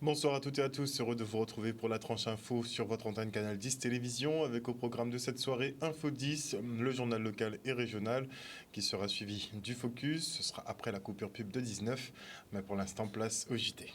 Bonsoir à toutes et à tous, heureux de vous retrouver pour la tranche info sur votre antenne Canal 10 Télévision avec au programme de cette soirée Info 10, le journal local et régional qui sera suivi du Focus. Ce sera après la coupure pub de 19, mais pour l'instant place au JT.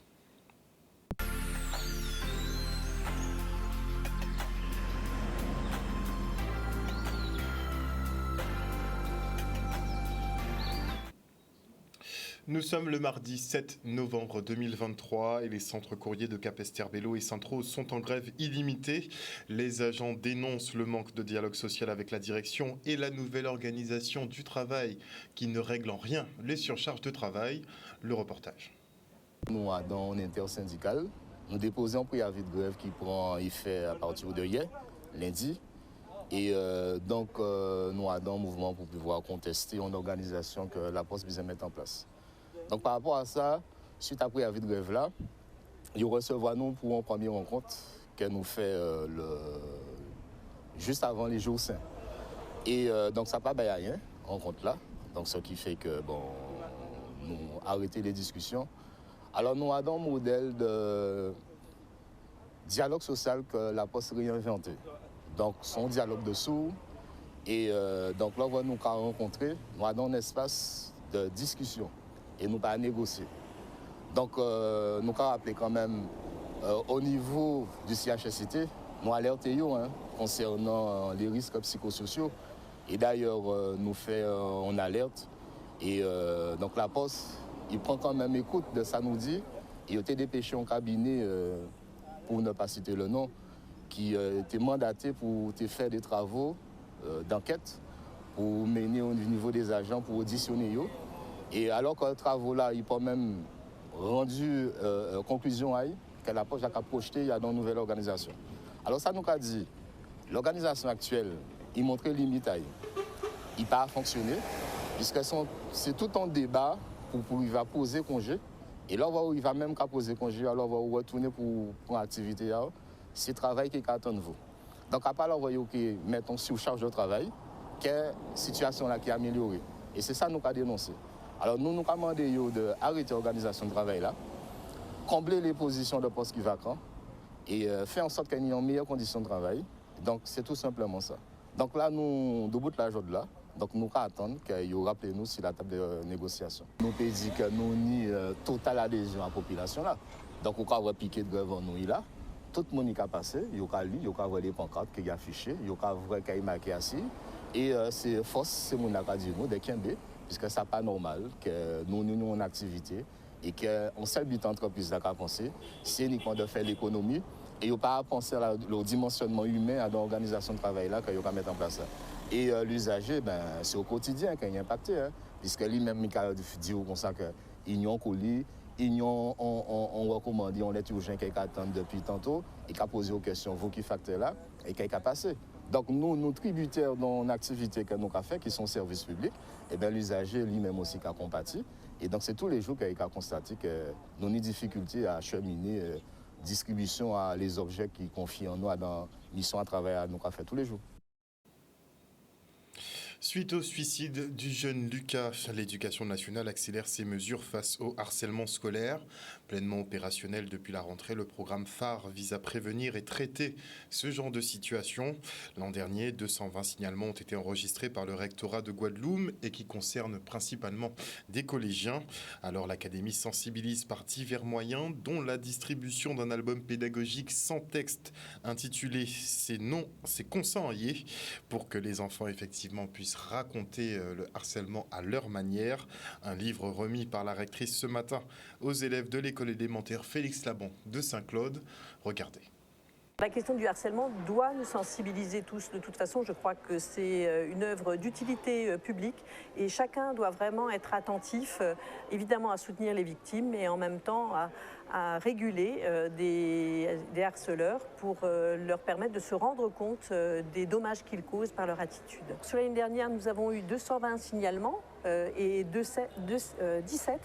Nous sommes le mardi 7 novembre 2023 et les centres courriers de Capesterre-Belle-Eau et Sainte-Rose sont en grève illimitée. Les agents dénoncent le manque de dialogue social avec la direction et la nouvelle organisation du travail qui ne règle en rien les surcharges de travail. Le reportage. Nous, dans l'intersyndicale, nous déposons un préavis de grève qui prend effet à partir de hier, lundi. Et donc, nous avons un mouvement pour pouvoir contester une organisation que la Poste vise à mettre en place. Donc, par rapport à ça, suite à préavis de grève là, ils recevront nous pour une première rencontre qu'elle nous fait juste avant les jours saints. Et donc, ça n'a pas baillé rien, rencontre là. Donc, ce qui fait que, bon, nous arrêtons les discussions. Alors, nous avons un modèle de dialogue social que la Poste a réinventé. Donc, son dialogue de sourds. Et donc, là, nous avons rencontré, nous avons un espace de discussion et nous pas négocier. Donc, nous avons rappelé quand même, au niveau du CHSCT, nous alertons concernant les risques psychosociaux. Et d'ailleurs, nous faisons une alerte. Et donc, la Poste, il prend quand même écoute de ça, nous dit. Il a été dépêché en cabinet, pour ne pas citer le nom, qui était mandaté pour faire des travaux d'enquête, pour mener au niveau des agents, pour auditionner eux. Et alors que les travaux-là, ils ont même rendu conclusion à que la Poste a projeté, il y a une nouvelle organisation. Alors ça nous a dit, l'organisation actuelle, il montrait limite à elle. Il n'a pas fonctionné, puisque c'est tout un débat pour il va poser congé. Et là, où il va même poser congé, alors on va retourner pour l'activité. C'est le travail qui attend de vous. Donc, à part là, vous voyez que mettons surcharge de travail, quelle situation là qui est améliorée. Et c'est ça que nous avons dénoncé. Alors, nous avons demandé d'arrêter l'organisation de travail là, combler les positions de postes qui sont vacants et faire en sorte qu'il y ait une meilleure condition de travail. Donc, c'est tout simplement ça. Donc là, nous, debout de la journée là, donc nous attendons qu'il rappelle nous sur la table de négociation. Nous avons dit que nous ni totale adhésion à la population là. Donc, on va piquer de grève en nous là. Tout le monde a passé, il y a lu, il y a voir les pancartes qui sont affichées, il y a voir qu'il y a marqué assis. Et c'est force, c'est mon a dit nous, de Kimbé, puisque ce n'est pas normal que nous nous en activité et qu'on seul but d'entreprise à penser, c'est uniquement de faire l'économie et il n'y a pas à penser au dimensionnement humain à l'organisation de travail là qu'il y a mettre en place. Et l'usager, ben, c'est au quotidien qu'il est impacté, puisque lui-même, il a dit comme ça qu'il y a un colis. On recommande, on est urgent quelqu'un attend depuis tantôt et qui a posé aux questions, vous qui facteur là, et qui a passé. Donc nous tributaires dans l'activité que nous avons fait, qui sont services publics, et bien l'usager lui-même aussi qui a compati. Et donc c'est tous les jours qu'il a constaté que nous avons des difficultés à acheminer distribution à les objets qui confient en nous dans mission à travail à nous avons fait tous les jours. Suite au suicide du jeune Lucas, l'éducation nationale accélère ses mesures face au harcèlement scolaire. Pleinement opérationnel depuis la rentrée, le programme phare vise à prévenir et traiter ce genre de situation. L'an dernier, 220 signalements ont été enregistrés par le rectorat de Guadeloupe et qui concernent principalement des collégiens. Alors l'académie sensibilise par divers moyens, dont la distribution d'un album pédagogique sans texte intitulé C'est consensué pour que les enfants effectivement puissent raconter le harcèlement à leur manière. Un livre remis par la rectrice ce matin aux élèves de l'école élémentaire Félix Labon de Saint-Claude. Regardez. La question du harcèlement doit nous sensibiliser tous. De toute façon, je crois que c'est une œuvre d'utilité publique et chacun doit vraiment être attentif, évidemment à soutenir les victimes, mais en même temps à réguler des harceleurs pour leur permettre de se rendre compte des dommages qu'ils causent par leur attitude. Sur l'année dernière, nous avons eu 220 signalements et 17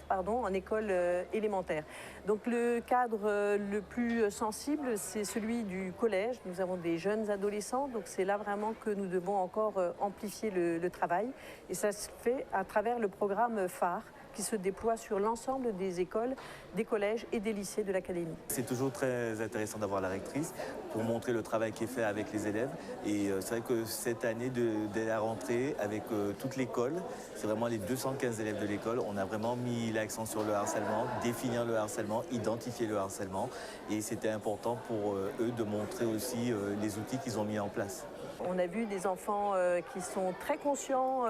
en école élémentaire. Donc le cadre le plus sensible, c'est celui du collège. Nous avons des jeunes adolescents, donc c'est là vraiment que nous devons encore amplifier le travail. Et ça se fait à travers le programme phare qui se déploie sur l'ensemble des écoles, des collèges et des lycées de l'académie. C'est toujours très intéressant d'avoir la rectrice pour montrer le travail qui est fait avec les élèves. Et c'est vrai que cette année, dès la rentrée, avec toute l'école, c'est vraiment les 215 élèves de l'école, on a vraiment mis l'accent sur le harcèlement, définir le harcèlement, identifier le harcèlement. Et c'était important pour eux de montrer aussi les outils qu'ils ont mis en place. On a vu des enfants qui sont très conscients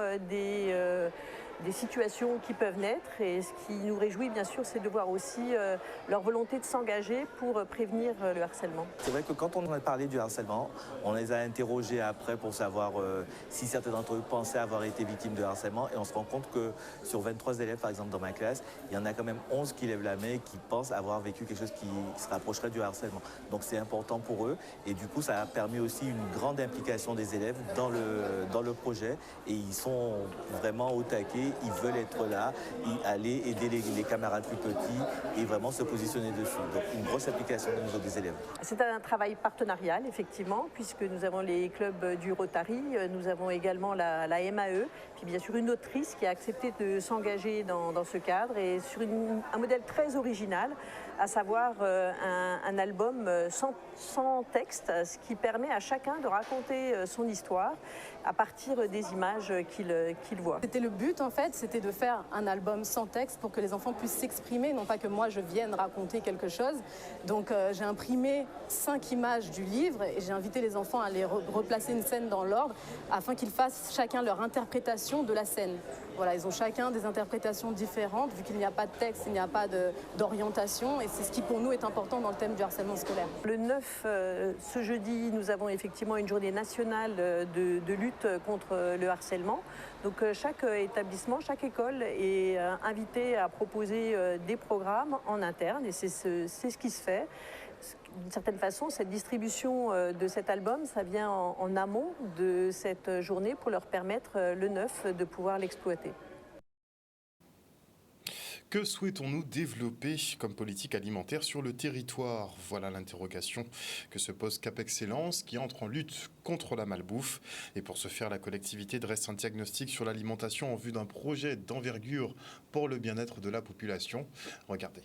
des situations qui peuvent naître, et ce qui nous réjouit bien sûr, c'est de voir aussi leur volonté de s'engager pour prévenir le harcèlement. C'est vrai que quand on a parlé du harcèlement, on les a interrogés après pour savoir si certains d'entre eux pensaient avoir été victimes de harcèlement, et on se rend compte que sur 23 élèves par exemple dans ma classe, il y en a quand même 11 qui lèvent la main et qui pensent avoir vécu quelque chose qui se rapprocherait du harcèlement. Donc c'est important pour eux, et du coup ça a permis aussi une grande implication des élèves dans le projet, et ils sont vraiment au taquet. Ils veulent être là, aller aider les camarades plus petits et vraiment se positionner dessus. Donc une grosse application au niveau des élèves. C'est un travail partenarial, effectivement, puisque nous avons les clubs du Rotary, nous avons également la MAE, puis bien sûr une autrice qui a accepté de s'engager dans ce cadre, et sur un modèle très original, à savoir un album sans texte, ce qui permet à chacun de raconter son histoire à partir des images qu'il voit. C'était le but en fait, c'était de faire un album sans texte pour que les enfants puissent s'exprimer, non pas que moi je vienne raconter quelque chose. Donc j'ai imprimé 5 images du livre et j'ai invité les enfants à les replacer une scène dans l'ordre afin qu'ils fassent chacun leur interprétation de la scène. Voilà, ils ont chacun des interprétations différentes vu qu'il n'y a pas de texte, il n'y a pas d'orientation, et c'est ce qui pour nous est important dans le thème du harcèlement scolaire. Le 9, ce jeudi, nous avons effectivement une journée nationale de lutte contre le harcèlement. Donc chaque établissement, chaque école est invité à proposer des programmes en interne, et c'est ce qui se fait. D'une certaine façon, cette distribution de cet album, ça vient en amont de cette journée pour leur permettre le 9 de pouvoir l'exploiter. Que souhaitons-nous développer comme politique alimentaire sur le territoire? Voilà l'interrogation que se pose Cap Excellence, qui entre en lutte contre la malbouffe. Et pour ce faire, la collectivité dresse un diagnostic sur l'alimentation en vue d'un projet d'envergure pour le bien-être de la population. Regardez.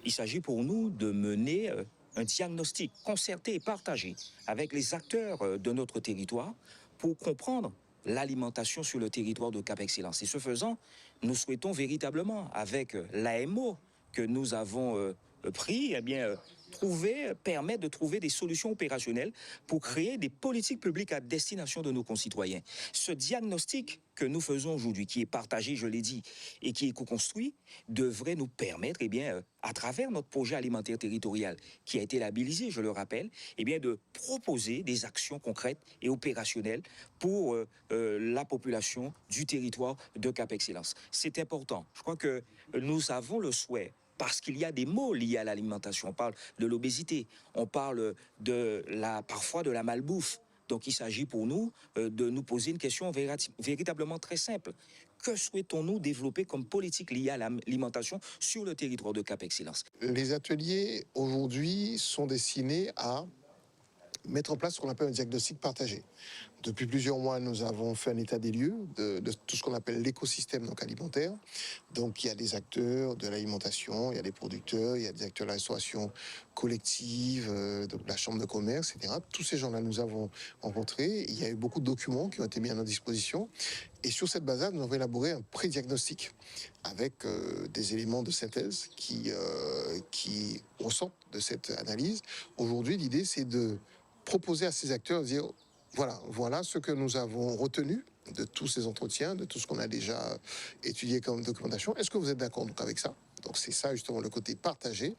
Il s'agit pour nous de mener un diagnostic concerté et partagé avec les acteurs de notre territoire pour comprendre l'alimentation sur le territoire de Cap Excellence. Et ce faisant, nous souhaitons véritablement, avec l'AMO que nous avons pris, permettre de trouver des solutions opérationnelles pour créer des politiques publiques à destination de nos concitoyens. Ce diagnostic que nous faisons aujourd'hui, qui est partagé, je l'ai dit, et qui est co-construit, devrait nous permettre, à travers notre projet alimentaire territorial, qui a été labellisé, je le rappelle, de proposer des actions concrètes et opérationnelles pour la population du territoire de Cap Excellence. C'est important. Je crois que nous avons le souhait, parce qu'il y a des mots liés à l'alimentation. On parle de l'obésité, on parle parfois de la malbouffe. Donc il s'agit pour nous de nous poser une question véritablement très simple. Que souhaitons-nous développer comme politique liée à l'alimentation sur le territoire de Cap Excellence? Les ateliers aujourd'hui sont destinés à mettre en place ce qu'on appelle un diagnostic partagé. Depuis plusieurs mois, nous avons fait un état des lieux de tout ce qu'on appelle l'écosystème alimentaire. Donc, il y a des acteurs de l'alimentation, il y a des producteurs, il y a des acteurs de la restauration collective, donc la chambre de commerce, etc. Tous ces gens-là, nous avons rencontrés. Il y a eu beaucoup de documents qui ont été mis à notre disposition. Et sur cette base-là, nous avons élaboré un pré-diagnostic avec des éléments de synthèse qui ressortent de cette analyse. Aujourd'hui, l'idée, c'est de proposer à ces acteurs de dire voilà ce que nous avons retenu de tous ces entretiens, de tout ce qu'on a déjà étudié comme documentation. Est-ce que vous êtes d'accord avec ça? Donc c'est ça justement le côté partagé.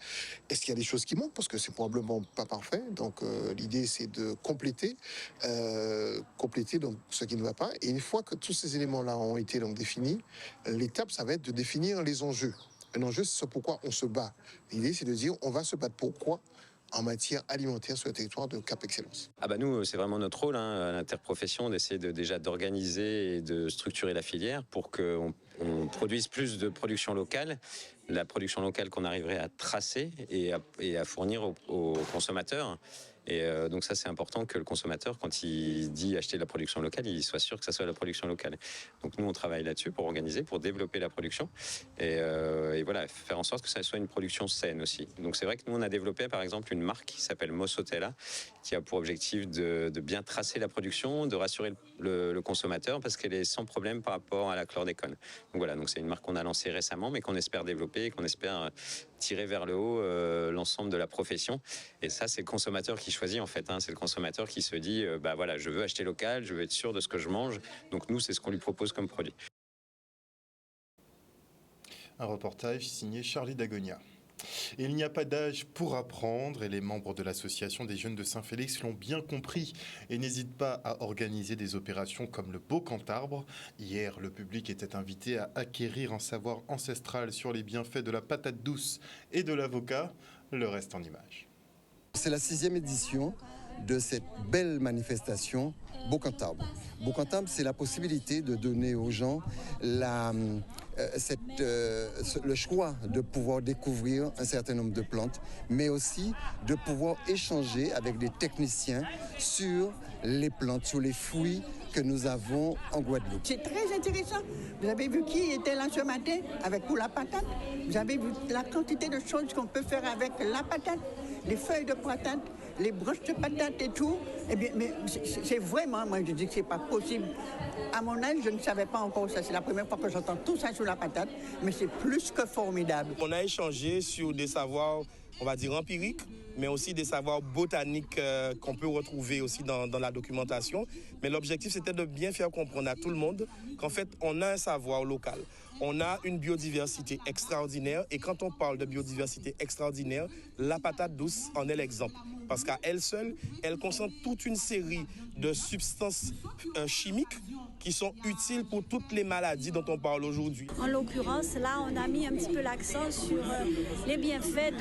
Est-ce qu'il y a des choses qui manquent? Parce que c'est probablement pas parfait. Donc l'idée c'est de compléter donc ce qui ne va pas. Et une fois que tous ces éléments-là ont été donc définis, l'étape ça va être de définir les enjeux. Un enjeu, c'est ce pourquoi on se bat. L'idée c'est de dire on va se battre pourquoi en matière alimentaire sur le territoire de Cap Excellence. Nous, c'est vraiment notre rôle à l'interprofession d'essayer déjà d'organiser et de structurer la filière pour qu'on produise plus de production locale, la production locale qu'on arriverait à tracer et à fournir aux consommateurs. Et donc ça, c'est important que le consommateur, quand il dit acheter de la production locale, il soit sûr que ça soit de la production locale. Donc nous, on travaille là-dessus pour organiser, pour développer la production et voilà, faire en sorte que ça soit une production saine aussi. Donc c'est vrai que nous, on a développé par exemple une marque qui s'appelle Mossotella, qui a pour objectif de bien tracer la production, de rassurer le consommateur parce qu'elle est sans problème par rapport à la chlordécone. Donc voilà, donc c'est une marque qu'on a lancée récemment, mais qu'on espère développer et qu'on espère tirer vers le haut l'ensemble de la profession. Et ça, c'est le consommateur qui choisit en fait. C'est le consommateur qui se dit, bah voilà, je veux acheter local, je veux être sûr de ce que je mange. Donc nous, c'est ce qu'on lui propose comme produit. Un reportage signé Charlie Dagonia. Et il n'y a pas d'âge pour apprendre et les membres de l'association des jeunes de Saint-Félix l'ont bien compris et n'hésitent pas à organiser des opérations comme le beau cantarbre. Hier, le public était invité à acquérir un savoir ancestral sur les bienfaits de la patate douce et de l'avocat. Le reste en images. C'est la 6e édition de cette belle manifestation Beau Cantarbre. Beau Cantarbre, c'est la possibilité de donner aux gens le choix de pouvoir découvrir un certain nombre de plantes, mais aussi de pouvoir échanger avec des techniciens sur les plantes, sur les fruits que nous avons en Guadeloupe. C'est très intéressant. Vous avez vu qui était là ce matin pour la patate. Vous avez vu la quantité de choses qu'on peut faire avec la patate, les feuilles de patate, les broches de patates et tout. Eh bien, mais c'est vraiment, moi je dis que c'est pas possible. À mon âge, je ne savais pas encore ça. C'est la première fois que j'entends tout ça sur la patate, mais c'est plus que formidable. On a échangé sur des savoirs, on va dire empiriques, mais aussi des savoirs botaniques qu'on peut retrouver aussi dans la documentation. Mais l'objectif, c'était de bien faire comprendre à tout le monde qu'en fait, on a un savoir local. On a une biodiversité extraordinaire et quand on parle de biodiversité extraordinaire, la patate douce en est l'exemple. Parce qu'à elle seule, elle concentre toute une série de substances chimiques qui sont utiles pour toutes les maladies dont on parle aujourd'hui. En l'occurrence, là, on a mis un petit peu l'accent sur les bienfaits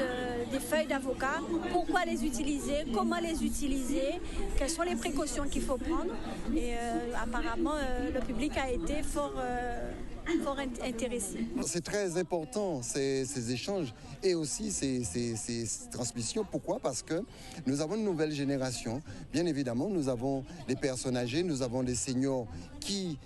des feuilles d'avocat, pourquoi les utiliser, comment les utiliser, quelles sont les précautions qu'il faut prendre. Et apparemment, le public a été fort intéressé. C'est très important ces échanges et aussi ces transmissions. Pourquoi? Parce que nous avons une nouvelle génération. Bien évidemment, nous avons les personnes âgées, nous avons les seniors qui,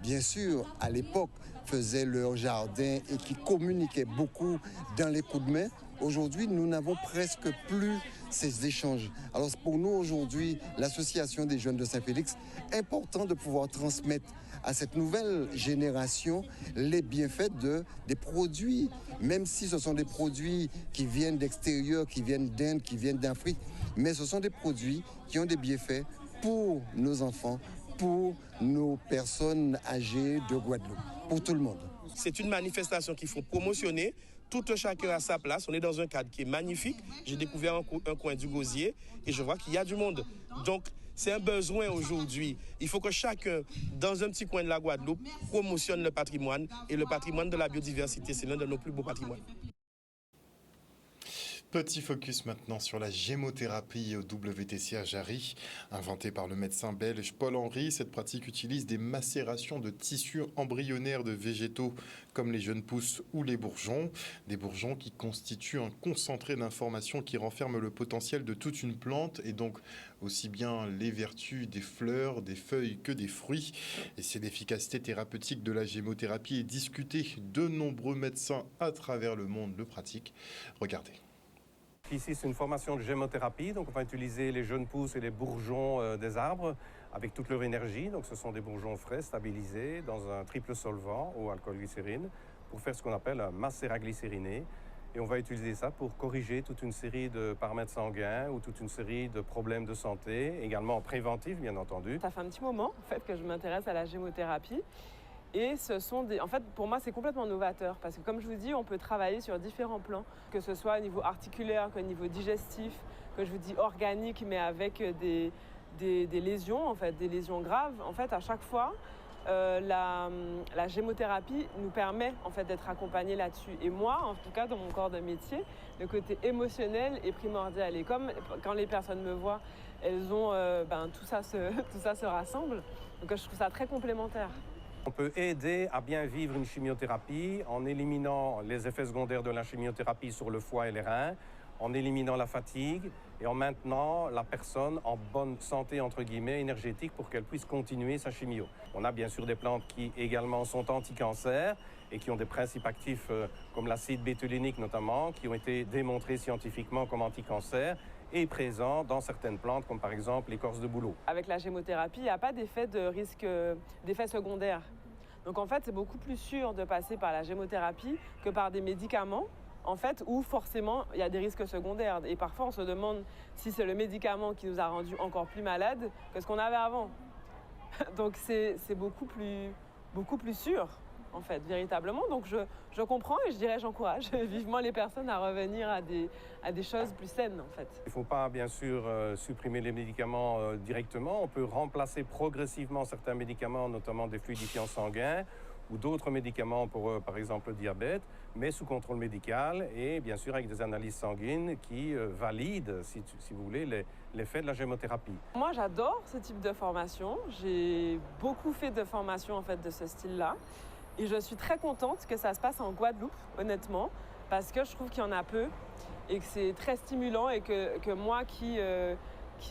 bien sûr, à l'époque, faisaient leur jardin et qui communiquaient beaucoup dans les coups de main. Aujourd'hui, nous n'avons presque plus ces échanges. Alors pour nous aujourd'hui, l'association des jeunes de Saint-Félix, important de pouvoir transmettre à cette nouvelle génération les bienfaits des produits, même si ce sont des produits qui viennent d'extérieur, qui viennent d'Inde, qui viennent d'Afrique, mais ce sont des produits qui ont des bienfaits pour nos enfants, pour nos personnes âgées de Guadeloupe, pour tout le monde. C'est une manifestation qu'il faut promotionner. Tout chacun à sa place. On est dans un cadre qui est magnifique. J'ai découvert un coin du Gosier et je vois qu'il y a du monde. Donc, c'est un besoin aujourd'hui. Il faut que chacun, dans un petit coin de la Guadeloupe, promotionne le patrimoine. Et le patrimoine de la biodiversité, c'est l'un de nos plus beaux patrimoines. Petit focus maintenant sur la gémothérapie au WTC à Jarry. Inventée par le médecin belge Paul-Henri, cette pratique utilise des macérations de tissus embryonnaires de végétaux comme les jeunes pousses ou les bourgeons. Des bourgeons qui constituent un concentré d'informations qui renferme le potentiel de toute une plante et donc aussi bien les vertus des fleurs, des feuilles que des fruits. Et c'est l'efficacité thérapeutique de la gémothérapie est discutée. De nombreux médecins à travers le monde le pratiquent. Regardez. Ici, c'est une formation de gémothérapie, donc on va utiliser les jeunes pousses et les bourgeons des arbres avec toute leur énergie. Donc ce sont des bourgeons frais, stabilisés dans un triple solvant au alcool-glycérine pour faire ce qu'on appelle un macéraglycériné. Et on va utiliser ça pour corriger toute une série de paramètres sanguins ou toute une série de problèmes de santé, également préventifs bien entendu. Ça fait un petit moment en fait, que je m'intéresse à la gémothérapie. Et en fait, pour moi, c'est complètement novateur parce que, comme je vous dis, on peut travailler sur différents plans, que ce soit au niveau articulaire, qu'au niveau digestif, que je vous dis organique, mais avec des lésions, en fait, des lésions graves. En fait, à chaque fois, la gémothérapie nous permet en fait d'être accompagnés là-dessus. Et moi, en tout cas, dans mon corps de métier, le côté émotionnel est primordial. Et comme quand les personnes me voient, elles ont tout ça se rassemble. Donc, je trouve ça très complémentaire. On peut aider à bien vivre une chimiothérapie en éliminant les effets secondaires de la chimiothérapie sur le foie et les reins, en éliminant la fatigue et en maintenant la personne en bonne santé, entre guillemets, énergétique, pour qu'elle puisse continuer sa chimio. On a bien sûr des plantes qui également sont anti-cancer et qui ont des principes actifs comme l'acide bétulénique notamment, qui ont été démontrés scientifiquement comme anti-cancer, et présent dans certaines plantes, comme par exemple l'écorce de bouleau. Avec la gémothérapie, il n'y a pas d'effet de risque, d'effet secondaire. Donc en fait, c'est beaucoup plus sûr de passer par la gémothérapie que par des médicaments, en fait, où forcément il y a des risques secondaires. Et parfois, on se demande si c'est le médicament qui nous a rendus encore plus malades que ce qu'on avait avant. Donc c'est beaucoup plus sûr, en fait, véritablement. Donc je comprends et je dirais j'encourage vivement les personnes à revenir à des choses plus saines, en fait. Il ne faut pas, bien sûr, supprimer les médicaments directement. On peut remplacer progressivement certains médicaments, notamment des fluidifiants sanguins, ou d'autres médicaments pour, par exemple, le diabète, mais sous contrôle médical et bien sûr avec des analyses sanguines qui valident, si vous voulez, l'effet de la gémothérapie. Moi, j'adore ce type de formation. J'ai beaucoup fait de formations en fait, de ce style-là. Et je suis très contente que ça se passe en Guadeloupe, honnêtement, parce que je trouve qu'il y en a peu et que c'est très stimulant et que moi qui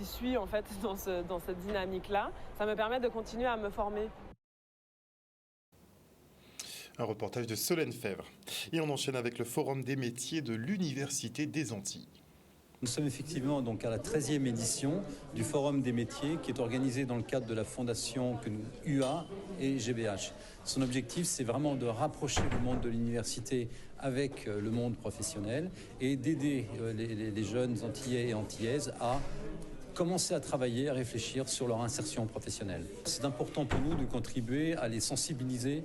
suis en fait dans cette dynamique-là, ça me permet de continuer à me former. Un reportage de Solène Fèvre. Et on enchaîne avec le Forum des métiers de l'Université des Antilles. Nous sommes effectivement donc à la 13e édition du Forum des métiers qui est organisé dans le cadre de la fondation UA et GBH. Son objectif, c'est vraiment de rapprocher le monde de l'université avec le monde professionnel et d'aider les jeunes Antillais et Antillaises à commencer à travailler, à réfléchir sur leur insertion professionnelle. C'est important pour nous de contribuer à les sensibiliser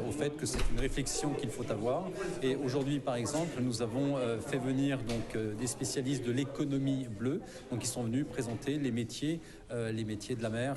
au fait que c'est une réflexion qu'il faut avoir. Et aujourd'hui, par exemple, nous avons fait venir donc, des spécialistes de l'économie bleue, donc ils sont venus présenter les métiers de la mer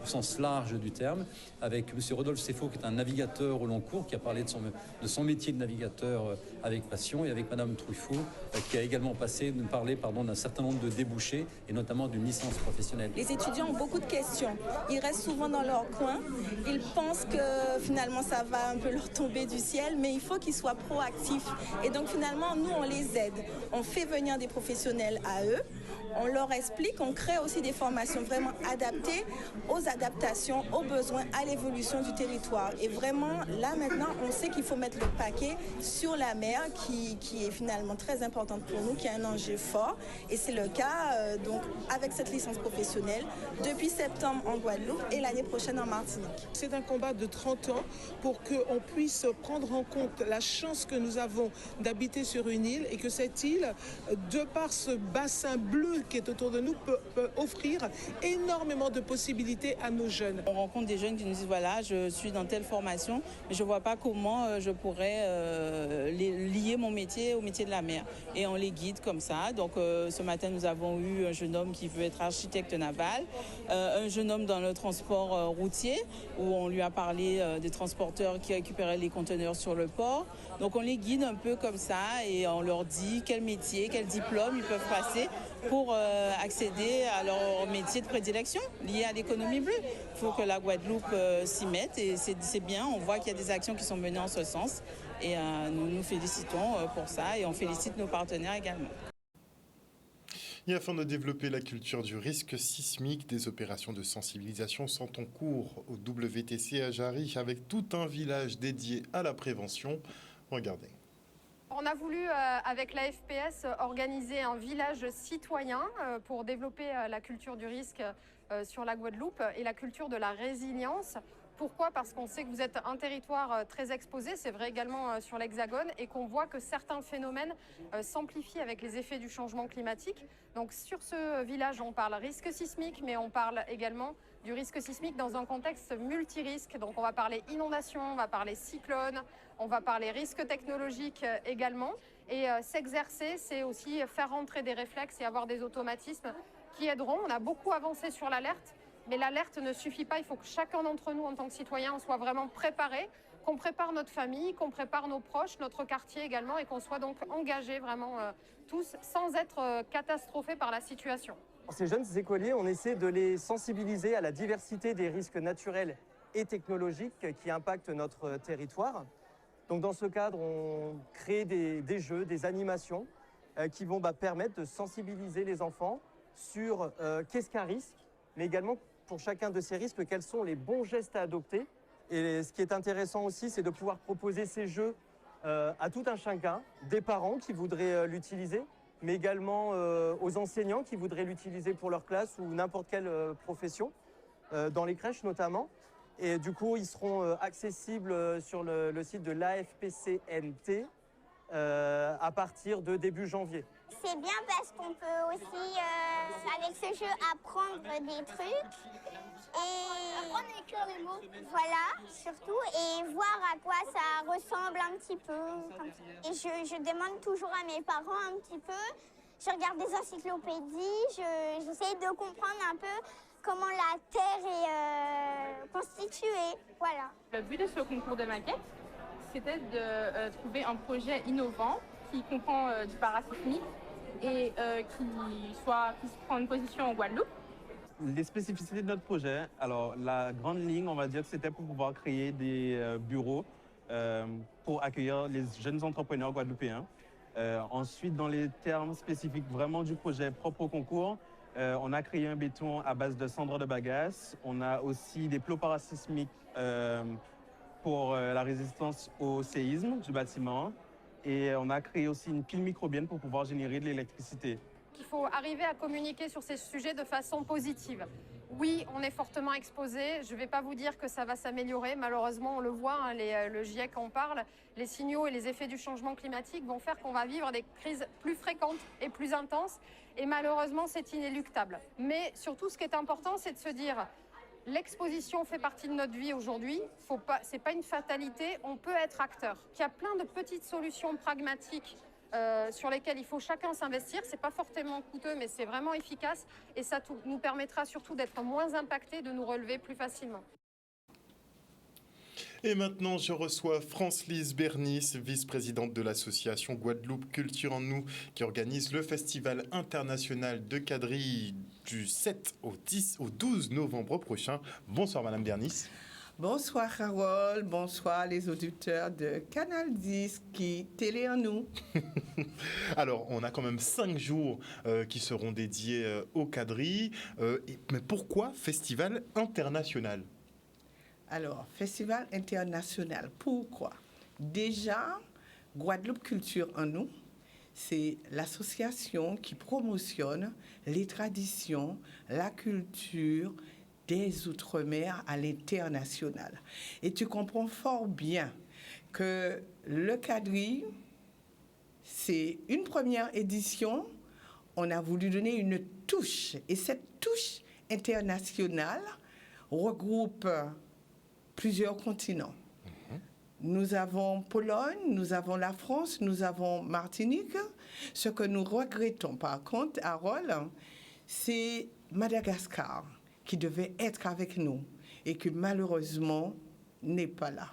au sens large du terme, avec M. Rodolphe Seffo, qui est un navigateur au long cours, qui a parlé de son métier de navigateur avec passion, et avec Mme Truffaut, qui a également parlé d'un certain nombre de débouchés, et notamment d'une licence professionnelle. Les étudiants ont beaucoup de questions. Ils restent souvent dans leur coin. Ils pensent que finalement ça va un peu leur tomber du ciel, mais il faut qu'ils soient proactifs. Et donc finalement, nous, on les aide. On fait venir des professionnels à eux. On leur explique, on crée aussi des formations vraiment adaptées aux adaptations, aux besoins, à l'évolution du territoire. Et vraiment, là maintenant, on sait qu'il faut mettre le paquet sur la mer qui est finalement très importante pour nous, qui est un enjeu fort. Et c'est le cas donc avec cette licence professionnelle depuis septembre en Guadeloupe et l'année prochaine en Martinique. C'est un combat de 30 ans pour qu'on puisse prendre en compte la chance que nous avons d'habiter sur une île et que cette île, de par ce bassin bleu qui est autour de nous, peut offrir énormément de possibilités à nos jeunes. On rencontre des jeunes qui nous disent voilà, je suis dans telle formation, mais je ne vois pas comment je pourrais lier mon métier au métier de la mer. Et on les guide comme ça. Donc ce matin, nous avons eu un jeune homme qui veut être architecte naval, un jeune homme dans le transport routier, où on lui a parlé des transporteurs qui récupéraient les conteneurs sur le port. Donc on les guide un peu comme ça et on leur dit quel métier, quel diplôme ils peuvent passer pour accéder à leur métier de prédilection lié à l'économie bleue. Il faut que la Guadeloupe s'y mette et c'est bien. On voit qu'il y a des actions qui sont menées en ce sens et nous nous félicitons pour ça et on félicite nos partenaires également. Et afin de développer la culture du risque sismique, des opérations de sensibilisation sont en cours au WTC à Jarry avec tout un village dédié à la prévention. Regardez. On a voulu, avec la FPS, organiser un village citoyen pour développer la culture du risque sur la Guadeloupe et la culture de la résilience. Pourquoi ? Parce qu'on sait que vous êtes un territoire très exposé, c'est vrai également sur l'Hexagone, et qu'on voit que certains phénomènes s'amplifient avec les effets du changement climatique. Donc sur ce village, on parle risque sismique, mais on parle également du risque sismique dans un contexte multirisque. Donc on va parler inondation, on va parler cyclone, on va parler risque technologique également. Et s'exercer, c'est aussi faire rentrer des réflexes et avoir des automatismes qui aideront. On a beaucoup avancé sur l'alerte. Mais l'alerte ne suffit pas, il faut que chacun d'entre nous, en tant que citoyen, soit vraiment préparé, qu'on prépare notre famille, qu'on prépare nos proches, notre quartier également, et qu'on soit donc engagés vraiment tous, sans être catastrophés par la situation. Ces jeunes écoliers, on essaie de les sensibiliser à la diversité des risques naturels et technologiques qui impactent notre territoire. Donc dans ce cadre, on crée des jeux, des animations qui vont permettre de sensibiliser les enfants sur qu'est-ce qu'un risque, mais également pour chacun de ces risques, quels sont les bons gestes à adopter. Et ce qui est intéressant aussi, c'est de pouvoir proposer ces jeux à tout un chacun, des parents qui voudraient l'utiliser, mais également aux enseignants qui voudraient l'utiliser pour leur classe ou n'importe quelle profession, dans les crèches notamment. Et du coup, ils seront accessibles sur le site de l'AFPCNT à partir de début janvier. C'est bien parce qu'on peut aussi, avec ce jeu, apprendre des trucs. Et apprendre à écrire les mots. Voilà, surtout. Et voir à quoi ça ressemble un petit peu. Et je demande toujours à mes parents un petit peu. Je regarde des encyclopédies. J'essaie de comprendre un peu comment la Terre est constituée. Voilà. Le but de ce concours de maquettes, c'était de trouver un projet innovant qui comprend du parasismique et qui prend une position en Guadeloupe. Les spécificités de notre projet, alors la grande ligne, on va dire que c'était pour pouvoir créer des bureaux pour accueillir les jeunes entrepreneurs guadeloupéens. Ensuite, dans les termes spécifiques vraiment du projet propre au concours, on a créé un béton à base de cendres de bagasse. On a aussi des plots parasismiques pour la résistance au séisme du bâtiment. Et on a créé aussi une pile microbienne pour pouvoir générer de l'électricité. Il faut arriver à communiquer sur ces sujets de façon positive. Oui, on est fortement exposé. Je ne vais pas vous dire que ça va s'améliorer. Malheureusement, on le voit, hein, le GIEC en parle. Les signaux et les effets du changement climatique vont faire qu'on va vivre des crises plus fréquentes et plus intenses. Et malheureusement, c'est inéluctable. Mais surtout, ce qui est important, c'est de se dire l'exposition fait partie de notre vie aujourd'hui. Ce n'est pas une fatalité. On peut être acteur. Il y a plein de petites solutions pragmatiques sur lesquelles il faut chacun s'investir. Ce n'est pas fortement coûteux, mais c'est vraiment efficace. Et ça nous permettra surtout d'être moins impactés, de nous relever plus facilement. Et maintenant, je reçois France-Lise Bernis, vice-présidente de l'association Guadeloupe Culture en Nous, qui organise le Festival international de quadrilles du 7 au 12 novembre prochain. Bonsoir Madame Bernis. Bonsoir Harold, bonsoir les auditeurs de Canal 10 qui télé en nous. Alors, on a quand même 5 jours qui seront dédiés aux quadrilles. Mais pourquoi Festival international ? Alors, Festival international, pourquoi ? Déjà, Guadeloupe Culture en Nous, c'est l'association qui promotionne les traditions, la culture des Outre-mer à l'international. Et tu comprends fort bien que le quadrille, c'est une première édition. On a voulu donner une touche. Et cette touche internationale regroupe plusieurs continents. Nous avons Pologne, nous avons la France, nous avons Martinique. Ce que nous regrettons par contre, Harold, c'est Madagascar, qui devait être avec nous et qui malheureusement n'est pas là.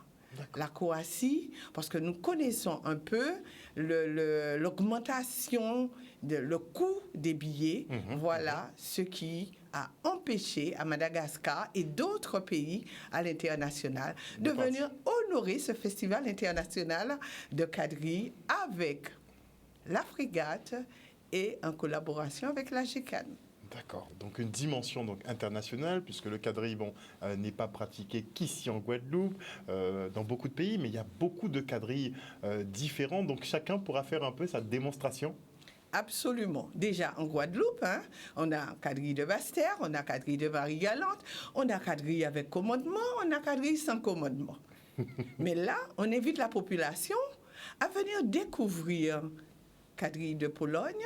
La Croatie, parce que nous connaissons un peu l'augmentation, le coût des billets, voilà ce qui a empêché à Madagascar et d'autres pays à l'international de venir honorer ce festival international de quadrilles avec la frégate et en collaboration avec la GECAN. D'accord, donc une dimension internationale, puisque le quadrille n'est pas pratiqué qu'ici en Guadeloupe, dans beaucoup de pays, mais il y a beaucoup de quadrilles différents, donc chacun pourra faire un peu sa démonstration. Absolument. Déjà en Guadeloupe, on a quadrille de Basse-Terre, on a quadrille de Varie-Galante, on a quadrille avec commandement, on a quadrille sans commandement. Mais là, on invite la population à venir découvrir quadrille de Pologne,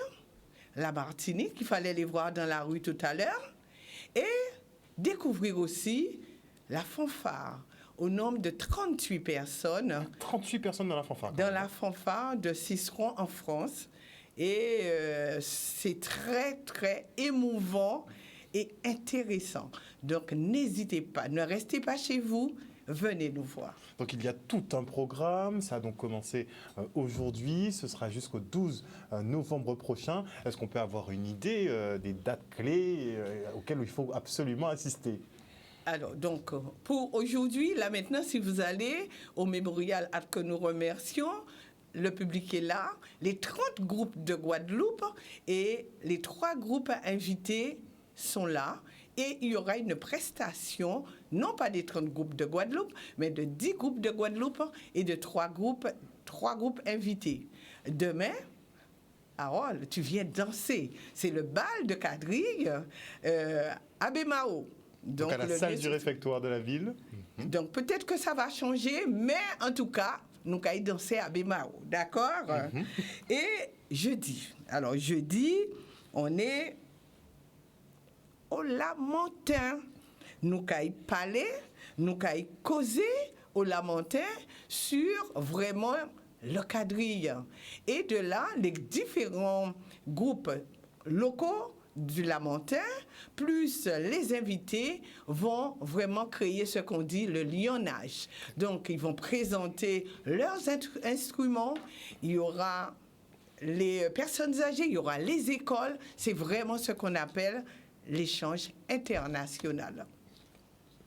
la Martinique, qu'il fallait les voir dans la rue tout à l'heure, et découvrir aussi la fanfare, au nombre de 38 personnes. 38 personnes dans la fanfare. Dans la fanfare de Ciceron en France. Et c'est très, très émouvant et intéressant. Donc, n'hésitez pas, ne restez pas chez vous, venez nous voir. Donc, il y a tout un programme. Ça a donc commencé aujourd'hui. Ce sera jusqu'au 12 novembre prochain. Est-ce qu'on peut avoir une idée des dates clés auxquelles il faut absolument assister ? Alors, donc, pour aujourd'hui, là maintenant, si vous allez au mémorial que nous remercions, le public est là, les 30 groupes de Guadeloupe et les 3 groupes invités sont là. Et il y aura une prestation, non pas des 30 groupes de Guadeloupe, mais de 10 groupes de Guadeloupe et de 3 groupes invités. Demain, Harold, tu viens danser. C'est le bal de quadrille à Bémao. Donc à la salle du réfectoire de la ville. Donc peut-être que ça va changer, mais en tout cas, nous allons danser à Bémao. D'accord? Et jeudi. Alors jeudi, on est au Lamentin. Nous allons parler, nous allons causer au Lamentin sur vraiment le quadrille. Et de là, les différents groupes locaux du Lamentin, plus les invités, vont vraiment créer ce qu'on dit le lionnage. Donc, ils vont présenter leurs instruments. Il y aura les personnes âgées, il y aura les écoles. C'est vraiment ce qu'on appelle l'échange international.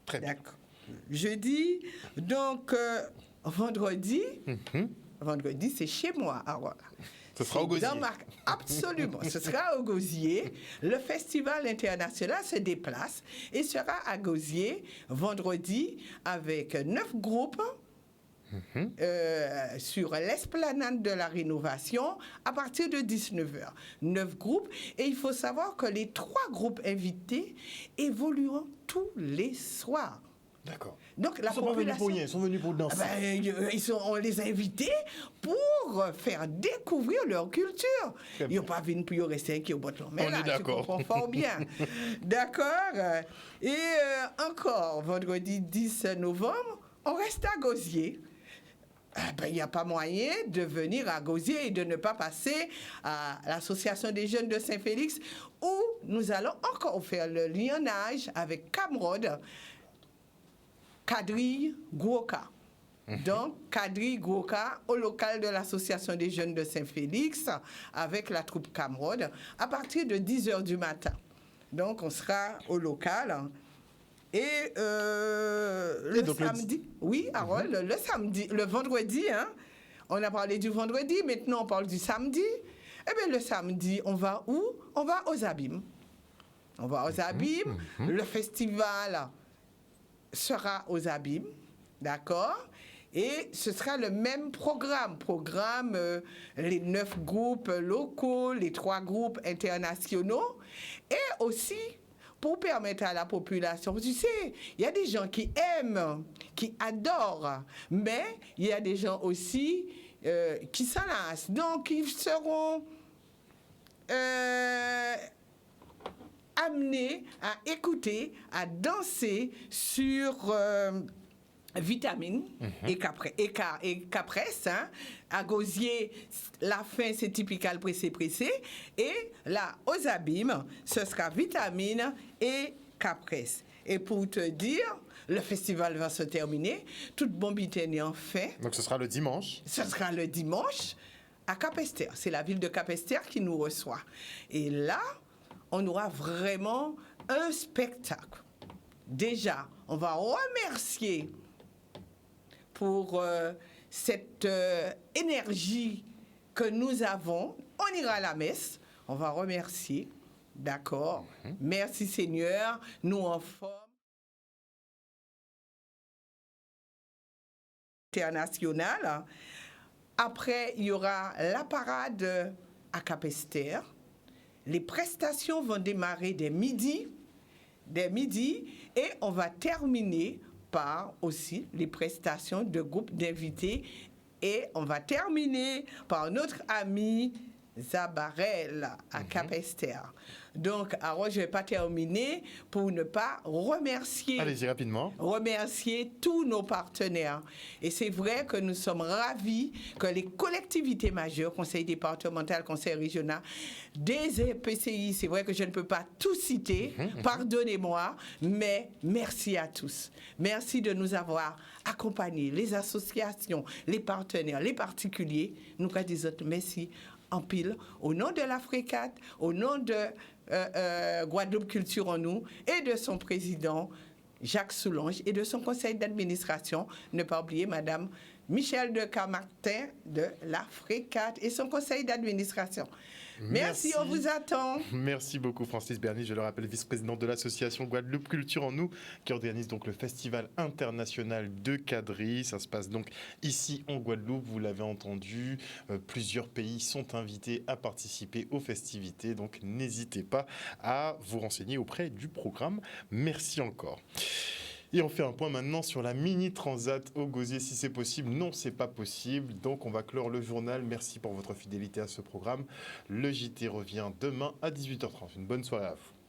Très bien. D'accord. Jeudi, donc vendredi, vendredi, c'est chez moi. Alors, ce sera au Gosier. Absolument, ce sera au Gosier. Le festival international se déplace et sera à Gosier vendredi avec 9 groupes. Sur l'esplanade de la rénovation à partir de 19h. 9 groupes. Et il faut savoir que les 3 groupes invités évolueront tous les soirs. D'accord. Donc la ils sont pas venus pour rien, ils sont venus pour danser. On les a invités pour faire découvrir leur culture. Ils n'ont pas venus pour rester qui au bout de l'homme. On est d'accord. Tu comprends fort bien. D'accord. Et encore, vendredi 10 novembre, on reste à Gosier. Il n'y a pas moyen de venir à Gosier et de ne pas passer à l'Association des jeunes de Saint-Félix où nous allons encore faire le lionnage avec Camrod, Quadrille Gwoka. Donc, Quadrille Gwoka au local de l'Association des jeunes de Saint-Félix avec la troupe Camrod à partir de 10h du matin. Donc, on sera au local. Et le samedi, oui, Harold, le samedi, le vendredi, on a parlé du vendredi, maintenant on parle du samedi. Eh bien, le samedi, on va où? On va aux Abîmes. On va aux Abîmes. Le festival sera aux Abîmes, d'accord? Et ce sera le même programme. Les 9 groupes locaux, les 3 groupes internationaux. Et aussi, pour permettre à la population, tu sais, il y a des gens qui aiment, qui adorent, mais il y a des gens aussi qui s'en lassent. Donc, ils seront amenés à écouter, à danser sur Vitamine et Capresse. À Gosier, la fin, c'est typical pressé. Et là, aux Abîmes, ce sera Vitamine et Capresse. Et pour te dire, le festival va se terminer. Toute bombitaine en fait. Donc ce sera le dimanche. Ce sera le dimanche à Cap-Esther. C'est la ville de Cap-Esther qui nous reçoit. Et là, on aura vraiment un spectacle. Déjà, on va remercier pour cette énergie que nous avons. On ira à la messe, on va remercier, d'accord? Merci Seigneur, nous en forme internationale. Après, il y aura la parade à Cap-Esther. Les prestations vont démarrer dès midi, et on va terminer par aussi les prestations de groupes d'invités et on va terminer par notre ami Zabarel à Cap-Esther. Donc, alors, je ne vais pas terminer pour ne pas remercier. Allez-y rapidement. Remercier tous nos partenaires. Et c'est vrai que nous sommes ravis que les collectivités majeures, conseil départemental, conseil régional, des EPCI, c'est vrai que je ne peux pas tout citer, pardonnez-moi, mais merci à tous. Merci de nous avoir accompagnés, les associations, les partenaires, les particuliers. Nous disons merci en pile, au nom de l'Africat, au nom de Guadeloupe Culture en nous et de son président Jacques Soulange et de son conseil d'administration. Ne pas oublier Madame Michel de Camartin de la FRECAT et son conseil d'administration. Merci, on vous attend. Merci beaucoup Francis Berny, je le rappelle, vice-présidente de l'association Guadeloupe Culture en nous, qui organise donc le Festival international de quadrilles. Ça se passe donc ici en Guadeloupe, vous l'avez entendu, plusieurs pays sont invités à participer aux festivités, donc n'hésitez pas à vous renseigner auprès du programme. Merci encore. Et on fait un point maintenant sur la mini transat au Gosier, si c'est possible. Non, c'est pas possible. Donc on va clore le journal. Merci pour votre fidélité à ce programme. Le JT revient demain à 18h30. Une bonne soirée à vous.